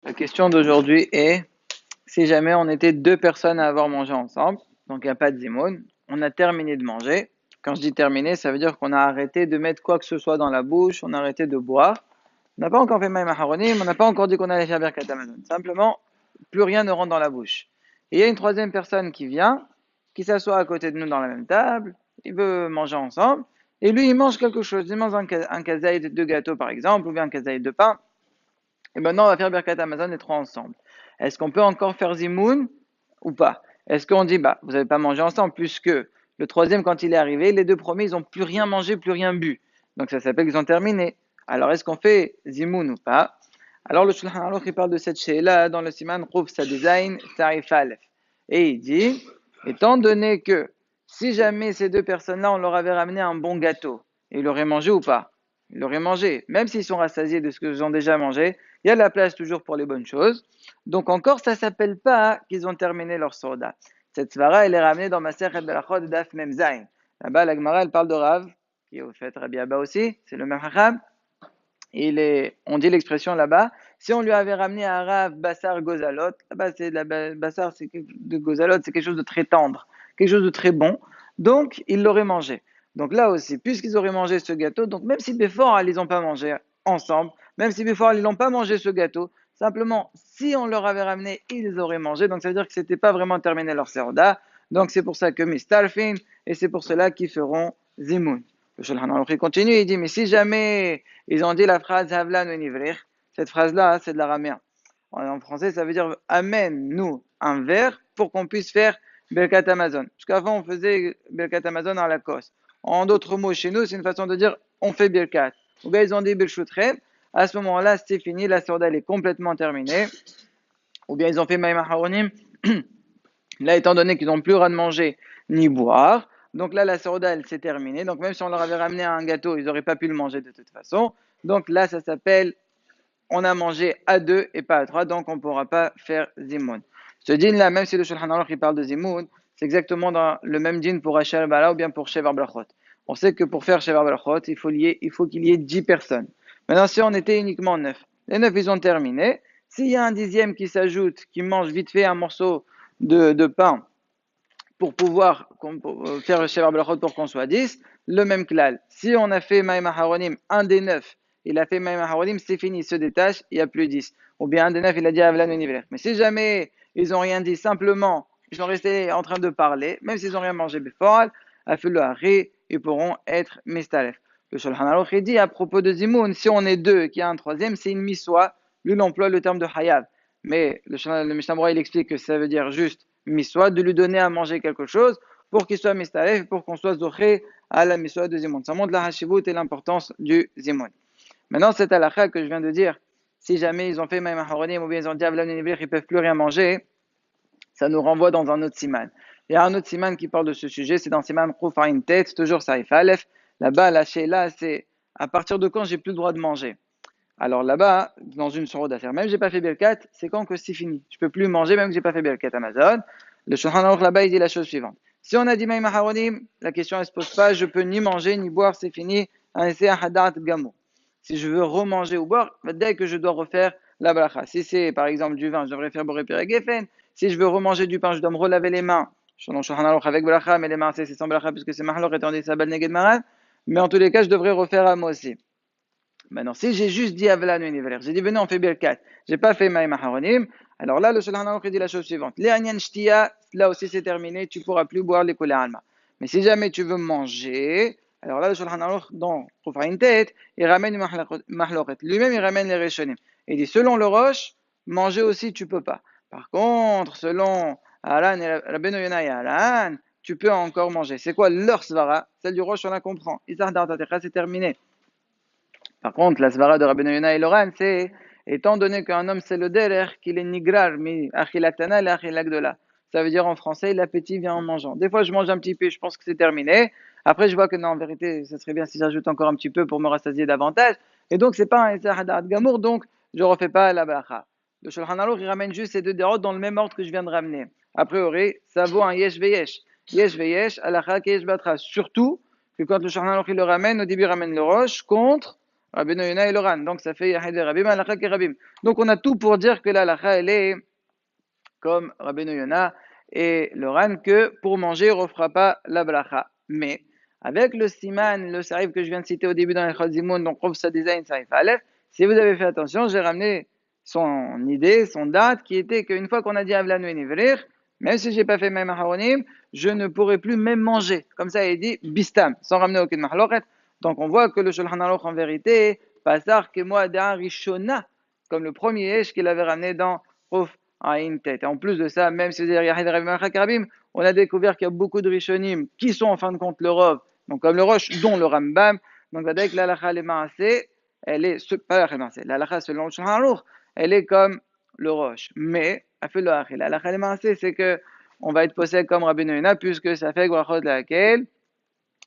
La question d'aujourd'hui est, si jamais on était deux personnes à avoir mangé ensemble, donc il n'y a pas de zimoun, on a terminé de manger. Quand je dis terminé, ça veut dire qu'on a arrêté de mettre quoi que ce soit dans la bouche, on a arrêté de boire. On n'a pas encore fait maïm haronim, on n'a pas encore dit qu'on allait faire birkat hamazon. Simplement, plus rien ne rentre dans la bouche. Et il y a une troisième personne qui vient, qui s'assoit à côté de nous dans la même table, il veut manger ensemble, et lui il mange quelque chose, il mange un kazaïd de gâteau par exemple, ou bien un kazaïd de pain. Et maintenant, on va faire Birkat Amazon les trois ensemble. Est-ce qu'on peut encore faire Zimoun ou pas? Est-ce qu'on dit, bah, vous n'avez pas mangé ensemble, puisque le troisième, quand il est arrivé, les deux premiers, ils n'ont plus rien mangé, plus rien bu. Donc ça s'appelle qu'ils ont terminé. Alors, est-ce qu'on fait Zimoun ou pas? Alors, le Shulchan Aruch, il parle de cette chez-là dans le Siman Rouf sa design, Sarif Aleph. Et il dit, étant donné que si jamais ces deux personnes-là, on leur avait ramené un bon gâteau, ils l'auraient mangé ou pas? Ils l'auraient mangé, même s'ils sont rassasiés de ce qu'ils ont déjà mangé, il y a de la place toujours pour les bonnes choses. Donc encore, ça ne s'appelle pas qu'ils ont terminé leur soda. Cette svara, elle est ramenée dans Maser Berachot Daf Mem Zayin. Là-bas, la Gemara, elle parle de Rav, qui est au fait Rabbi Abba aussi, c'est le même Hacham. On dit l'expression là-bas, si on lui avait ramené un Rav Bassar Gozalot, là-bas c'est de la Bassar de Gozalot, c'est quelque chose de très tendre, quelque chose de très bon, donc il l'aurait mangé. Donc là aussi, puisqu'ils auraient mangé ce gâteau, donc même si Befort, ils n'ont pas mangé ensemble, même si Befort, ils n'ont pas mangé ce gâteau, simplement, si on leur avait ramené, ils auraient mangé, donc ça veut dire que c'était pas vraiment terminé leur seroda, donc c'est pour ça que Mistalfin, et c'est pour cela qu'ils feront Zimoun. Le Shulchan Aruch continue, il dit, mais si jamais ils ont dit la phrase Havlan Univrir, cette phrase-là, c'est de l'araméen. En français, ça veut dire amène-nous un verre pour qu'on puisse faire Birkat Amazon. Parce qu'avant, on faisait Birkat Amazon à la cosse. En d'autres mots, chez nous, c'est une façon de dire on fait Birkat. Ou bien ils ont dit Birchoutrem. À ce moment-là, c'est fini, la sourda est complètement terminée. Ou bien ils ont fait Maïma Haronim. Là, étant donné qu'ils n'ont plus rien de manger ni boire, donc là, la sourda, elle s'est terminée. Donc même si on leur avait ramené un gâteau, ils n'auraient pas pu le manger de toute façon. Donc là, ça s'appelle on a mangé à deux et pas à trois, donc on ne pourra pas faire Zimoun. Ce din-là, même si le Shulchan Aruch il parle de Zimoun, c'est exactement dans le même din pour Hachal Bala ou bien pour Shevar Brachot. On sait que pour faire Shevar Brachot, il faut qu'il y ait 10 personnes. Maintenant, si on était uniquement 9, les 9 ils ont terminé. S'il y a un dixième qui s'ajoute, qui mange vite fait un morceau de pain pour pouvoir faire Shevar Brachot pour qu'on soit 10, le même klal. Si on a fait Maïma Haronim, un des 9, il a fait Maïma Haronim, c'est fini, il se détache, il n'y a plus 10. Ou bien un des 9, il a dit Avlan Univler. Mais si jamais ils n'ont rien dit, simplement, ils sont restés en train de parler, même s'ils n'ont rien mangé before, Afilo Hari, ils pourront être Mistalef. Le Shulchan Aruch dit à propos de Zimoun, si on est deux et qu'il y a un troisième, c'est une miswa. Lui, il emploie le terme de Hayav. Mais le Mishnah Berurah, il explique que ça veut dire juste miswa, de lui donner à manger quelque chose pour qu'il soit mistalef, pour qu'on soit zoché à la miswa de Zimoun. Ça montre la hashivut et l'importance du Zimoun. Maintenant, cette halakha que je viens de dire, si jamais ils ont fait Maïm Haronim ou bien ils ont dit Avlan Univlir, ils ne peuvent plus rien manger, ça nous renvoie dans un autre siman. Il y a un autre siman qui parle de ce sujet, c'est dans siman Khouf Ain Tet, toujours Saif Aleph. Là-bas, la Sheila, c'est à partir de quand j'ai plus le droit de manger. Alors là-bas, dans une sorte d'affaire, même j'ai pas fait Birkat, c'est quand que c'est fini. Je peux plus manger même que j'ai pas fait Birkat Amazon. Le Shulchan Aruch là-bas, il dit la chose suivante. Si on a dit Maïm Haronim, la question elle se pose pas, je peux ni manger ni boire, c'est fini. C'est un hadat gamou. Si je veux remanger ou boire, dès que je dois refaire la bracha. Si c'est par exemple du vin, je devrais faire boré gefen. Si je veux remanger du pain, je dois me relaver les mains. Shulchan Aruch avec bracha, mais les mains c'est sans bracha puisque c'est mahlor étant dit sabal neged maran. Mais en tous les cas, je devrais refaire à moi aussi. Maintenant, si j'ai juste dit Avlan Univeler, j'ai dit venez on fait Birkat, j'ai pas fait Maïm Haronim, alors là le Shulchan Aruch dit la chose suivante. Les Anyan Shtia, là aussi c'est terminé, tu pourras plus boire les Kula Alma. Mais si jamais tu veux manger, alors là le Shulchan Aruch dans Koufaïn Tet, il ramène une Mahloret. Lui-même il ramène les Rishonim. Il dit selon le Roche, manger aussi tu peux pas. Par contre, selon Alan et Rabbeinu Yonah et Alan, tu peux encore manger. C'est quoi leur svara? Celle du Roche on la comprend. Isar Dartatecha c'est terminé. Par contre, la svara de Rabbeinu Yonah et Loran, c'est étant donné qu'un homme c'est le derer, qu'il est nigrar, mi achilatana et achilagdola. Ça veut dire en français, l'appétit vient en mangeant. Des fois, je mange un petit peu, je pense que c'est terminé. Après, je vois que non, en vérité, ça serait bien si j'ajoute encore un petit peu pour me rassasier davantage. Et donc, c'est pas un Hadat Gamour, donc je ne refais pas la bracha. Le Shulchan Aruch, il ramène juste ces deux dérotes dans le même ordre que je viens de ramener. A priori, ça vaut un yesh veyesh. Yesh veyesh, alacha yesh batra. Surtout que quand le Shulchan Aruch il le ramène, au début, il ramène le roche contre Rabbeinu Yonah et le Ran. Donc ça fait Yahid Rabim, Halakha ke Rabim. Donc on a tout pour dire que l'Halakha, elle est comme Rabbeinu Yonah et le Ran, que pour manger, on ne refera pas la bracha. Mais avec le siman, le sarif que je viens de citer au début dans les Zimoun, donc Rov Sadizain Sarif Aleph, si vous avez fait attention, j'ai ramené son idée, son date, qui était qu'une fois qu'on a dit Avlanu et Nivrir, même si je n'ai pas fait même Haronim, je ne pourrai plus même manger. Comme ça, il dit Bistam, sans ramener aucune mahloket. Donc on voit que le Shulchan Aruch en vérité, Pasar que moi d'un Rishona, comme le premier Esh qu'il avait ramené dans Rov Aïn Tet. Et en plus de ça, même si c'est Yahid Rabim Halakha Rabim, on a découvert qu'il y a beaucoup de Rishonim qui sont en fin de compte le Rov, donc comme le Rosh, dont le Rambam. Donc avec l'Halakha le Maaseh, elle est, pas l'Halakha selon le Shulchan Aruch, elle est comme le Rosh. Mais, l'Halakha le Maaseh, c'est que on va être possède comme Rabbeinu Yonah, puisque ça fait Brachot laquelle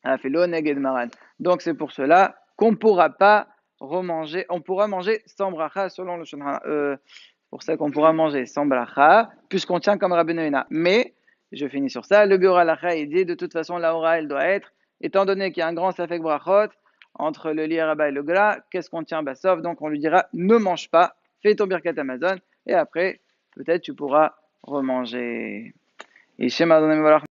Afilo Neged Maran. Donc c'est pour cela qu'on ne pourra pas remanger, on pourra manger sans bracha selon le Shulchan pour ça qu'on pourra manger sans bracha, puisqu'on tient comme Rabbeinu Yonah. Mais, je finis sur ça, le Biur Halacha, il dit, de toute façon, la hora, elle doit être, étant donné qu'il y a un grand safek brachot, entre le lieraba et le gras, qu'est-ce qu'on tient Bassov? Donc on lui dira, ne mange pas, fais ton birkat Amazon, et après, peut-être tu pourras remanger. Et Shema